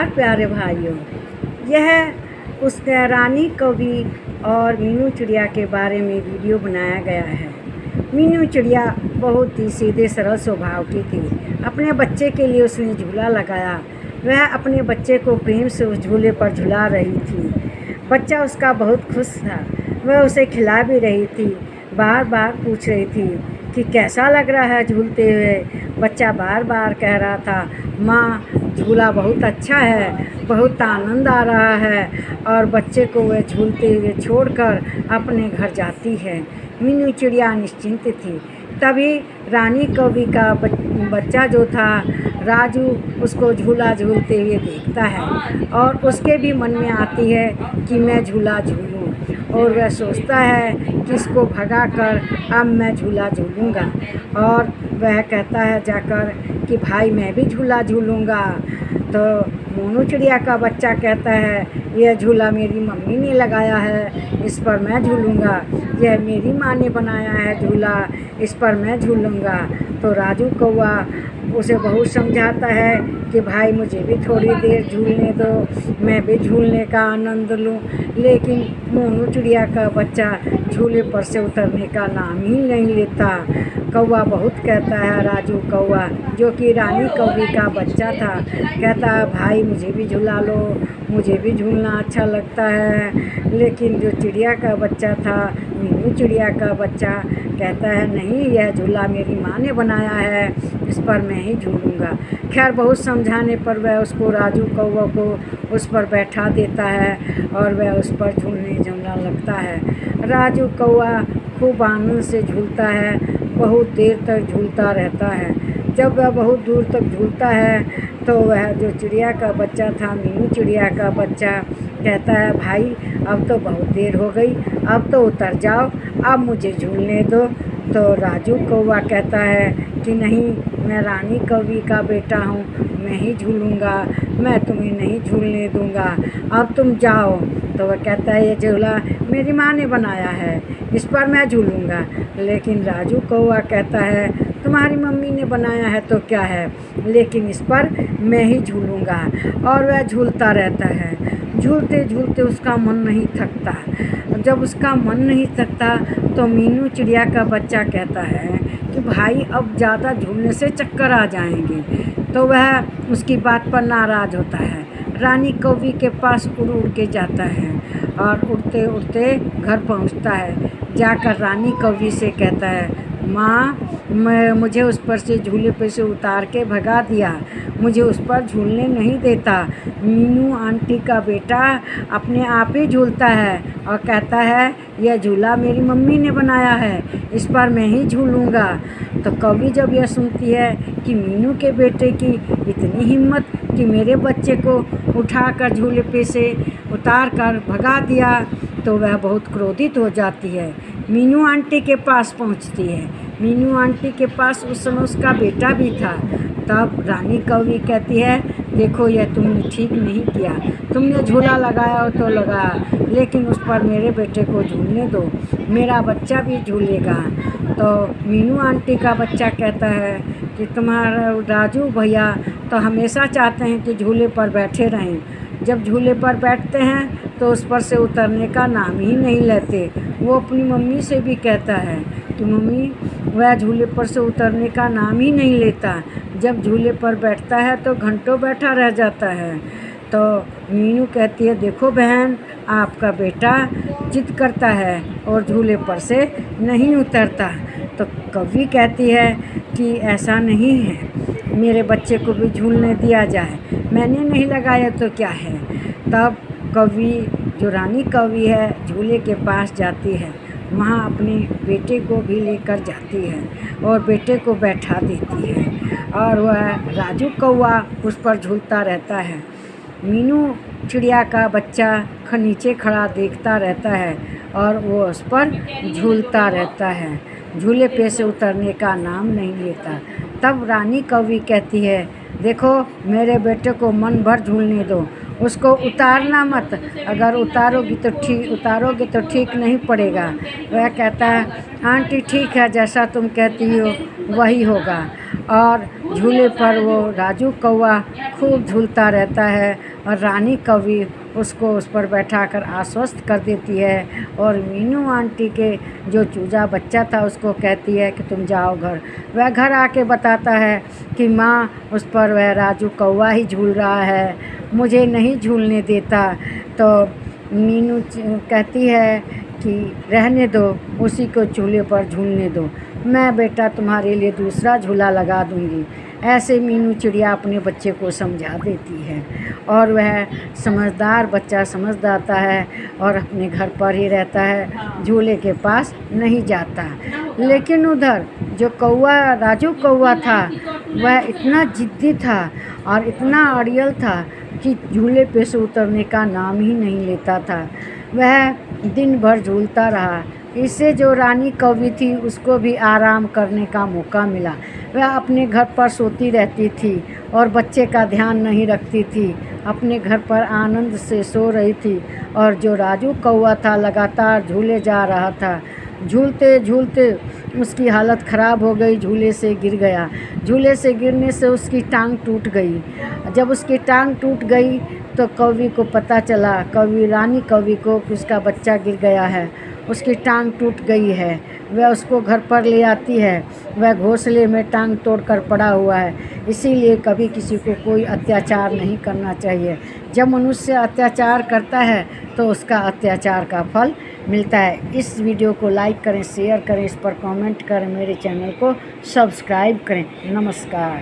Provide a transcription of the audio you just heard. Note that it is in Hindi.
नमस्कार प्यारे भाइयों। यह उस रानी कौवी और मीनू चिड़िया के बारे में वीडियो बनाया गया है। मीनू चिड़िया बहुत ही सीधे सरल स्वभाव की थी। अपने बच्चे के लिए उसने झूला लगाया। वह अपने बच्चे को प्रेम से उस झूले पर झुला रही थी। बच्चा उसका बहुत खुश था। वह उसे खिला भी रही थी। बार बार पूछ रही थी कि कैसा लग रहा है झूलते हुए। बच्चा बार बार कह रहा था, माँ झूला बहुत अच्छा है, बहुत आनंद आ रहा है। और बच्चे को वह झूलते हुए छोड़कर अपने घर जाती है। मीनू चिड़िया निश्चिंत थी। तभी रानी कौवी का बच्चा जो था राजू उसको झूला झूलते हुए देखता है और उसके भी मन में आती है कि मैं झूला झूलूं। और वह सोचता है कि इसको भगाकर अब मैं झूला झूलूंगा। और वह कहता है जाकर कि भाई मैं भी झूला झूलूंगा। तो मोनू चिड़िया का बच्चा कहता है, यह झूला मेरी मम्मी ने लगाया है, इस पर मैं झूलूंगा। यह मेरी माँ ने बनाया है झूला, इस पर मैं झूलूंगा। तो राजू कौवा उसे बहुत समझाता है कि भाई मुझे भी थोड़ी देर झूलने दो, मैं भी झूलने का आनंद लूं। लेकिन मोनू चिड़िया का बच्चा झूले पर से उतरने का नाम ही नहीं लेता। कौवा बहुत कहता है, राजू कौवा जो कि रानी कौवी का बच्चा था, कहता है भाई मुझे भी झुला लो, मुझे भी झूलना अच्छा लगता है। लेकिन जो चिड़िया का बच्चा था, मीनू चिड़िया का बच्चा, कहता है नहीं, यह झूला मेरी माँ ने बनाया है, इस पर मैं ही झूलूंगा। खैर बहुत समझाने पर वह उसको राजू कौवा को उस पर बैठा देता है और वह उस पर झूलने लगता है। राजू कौवा खूब आनंद से झूलता है, बहुत देर तक झूलता रहता है। जब वह बहुत दूर तक झूलता है तो वह जो चिड़िया का बच्चा था, मीनू चिड़िया का बच्चा, कहता है भाई अब तो बहुत देर हो गई, अब तो उतर जाओ, अब मुझे झूलने दो। तो राजू कौवा कहता है कि नहीं, मैं रानी कौवी का बेटा हूँ, मैं ही झूलूंगा, मैं तुम्हें नहीं झूलने दूंगा, अब तुम जाओ। तो वह कहता है ये झूला मेरी माँ ने बनाया है, इस पर मैं झूलूंगा। लेकिन राजू कौवा कहता है तुम्हारी मम्मी ने बनाया है तो क्या है, लेकिन इस पर मैं ही झूलूंगा। और वह झूलता रहता है। झूलते झूलते उसका मन नहीं थकता। जब उसका मन नहीं थकता तो मीनू चिड़िया का बच्चा कहता है कि भाई अब ज़्यादा झूलने से चक्कर आ जाएंगे। तो वह उसकी बात पर नाराज़ होता है। रानी कौवी के पास उड़ उड़ के जाता है और उड़ते उड़ते घर पहुंचता है। जाकर रानी कौवी से कहता है, माँ मुझे उस पर से झूले पे से उतार के भगा दिया, मुझे उस पर झूलने नहीं देता। मीनू आंटी का बेटा अपने आप ही झूलता है और कहता है यह झूला मेरी मम्मी ने बनाया है, इस पर मैं ही झूलूंगा। तो कौवी जब यह सुनती है कि मीनू के बेटे की इतनी हिम्मत कि मेरे बच्चे को उठाकर झूले पे से उतार कर भगा दिया, तो वह बहुत क्रोधित हो जाती है। मीनू आंटी के पास पहुंचती है। मीनू आंटी के पास उस समय उसका बेटा भी था। तब रानी कौवी कहती है देखो यह तुमने ठीक नहीं किया, तुमने झूला लगाया हो तो लगाया, लेकिन उस पर मेरे बेटे को झूलने दो, मेरा बच्चा भी झूलेगा। तो मीनू आंटी का बच्चा कहता है कि तुम्हारा राजू भैया तो हमेशा चाहते हैं कि झूले पर बैठे रहें, जब झूले पर बैठते हैं तो उस पर से उतरने का नाम ही नहीं लेते। वो अपनी मम्मी से भी कहता है कि मम्मी वह झूले पर से उतरने का नाम ही नहीं लेता, जब झूले पर बैठता है तो घंटों बैठा रह जाता है। तो मीनू कहती है देखो बहन, आपका बेटा जिद करता है और झूले पर से नहीं उतरता। तो कौवी कहती है कि ऐसा नहीं है, मेरे बच्चे को भी झूलने दिया जाए, मैंने नहीं लगाया तो क्या है। तब कौवी जो रानी कौवी है झूले के पास जाती है, वहाँ अपने बेटे को भी लेकर जाती है और बेटे को बैठा देती है और वह राजू कौवा उस पर झूलता रहता है। मीनू चिड़िया का बच्चा नीचे खड़ा देखता रहता है और वो उस पर झूलता रहता है, झूले पे से उतरने का नाम नहीं लेता। तब रानी कौवी कहती है देखो मेरे बेटे को मन भर झूलने दो, उसको उतारना मत, अगर उतारोगे तो ठीक नहीं पड़ेगा। वह कहता है आंटी ठीक है, जैसा तुम कहती हो वही होगा। और झूले पर वो राजू कौवा खूब झूलता रहता है और रानी कौवी उसको उस पर बैठाकर आश्वस्त कर देती है और मीनू आंटी के जो चूजा बच्चा था उसको कहती है कि तुम जाओ घर। वह घर आके बताता है कि माँ उस पर वह राजू कौवा ही झूल रहा है, मुझे नहीं झूलने देता। तो मीनू कहती है कि रहने दो, उसी को झूले पर झूलने दो, मैं बेटा तुम्हारे लिए दूसरा झूला लगा दूँगी। ऐसे मीनू चिड़िया अपने बच्चे को समझा देती है और वह समझदार बच्चा समझ जाता है और अपने घर पर ही रहता है, झूले के पास नहीं जाता। लेकिन उधर जो कौवा राजू कौवा था वह इतना जिद्दी था और इतना अड़ियल था कि झूले पे से उतरने का नाम ही नहीं लेता था। वह दिन भर झूलता रहा। इससे जो रानी कौवी थी उसको भी आराम करने का मौका मिला। वह अपने घर पर सोती रहती थी और बच्चे का ध्यान नहीं रखती थी, अपने घर पर आनंद से सो रही थी। और जो राजू कौवा था लगातार झूले जा रहा था। झूलते झूलते उसकी हालत ख़राब हो गई, झूले से गिर गया। झूले से गिरने से उसकी टांग टूट गई। जब उसकी टांग टूट गई तो कौवी को पता चला, कौवी रानी कौवी को, कि उसका बच्चा गिर गया है, उसकी टांग टूट गई है। वह उसको घर पर ले आती है। वह घोंसले में टांग तोड़कर पड़ा हुआ है। इसीलिए कभी किसी को कोई अत्याचार नहीं करना चाहिए। जब मनुष्य अत्याचार करता है तो उसका अत्याचार का फल मिलता है। इस वीडियो को लाइक करें, शेयर करें, इस पर कमेंट करें, मेरे चैनल को सब्सक्राइब करें। नमस्कार।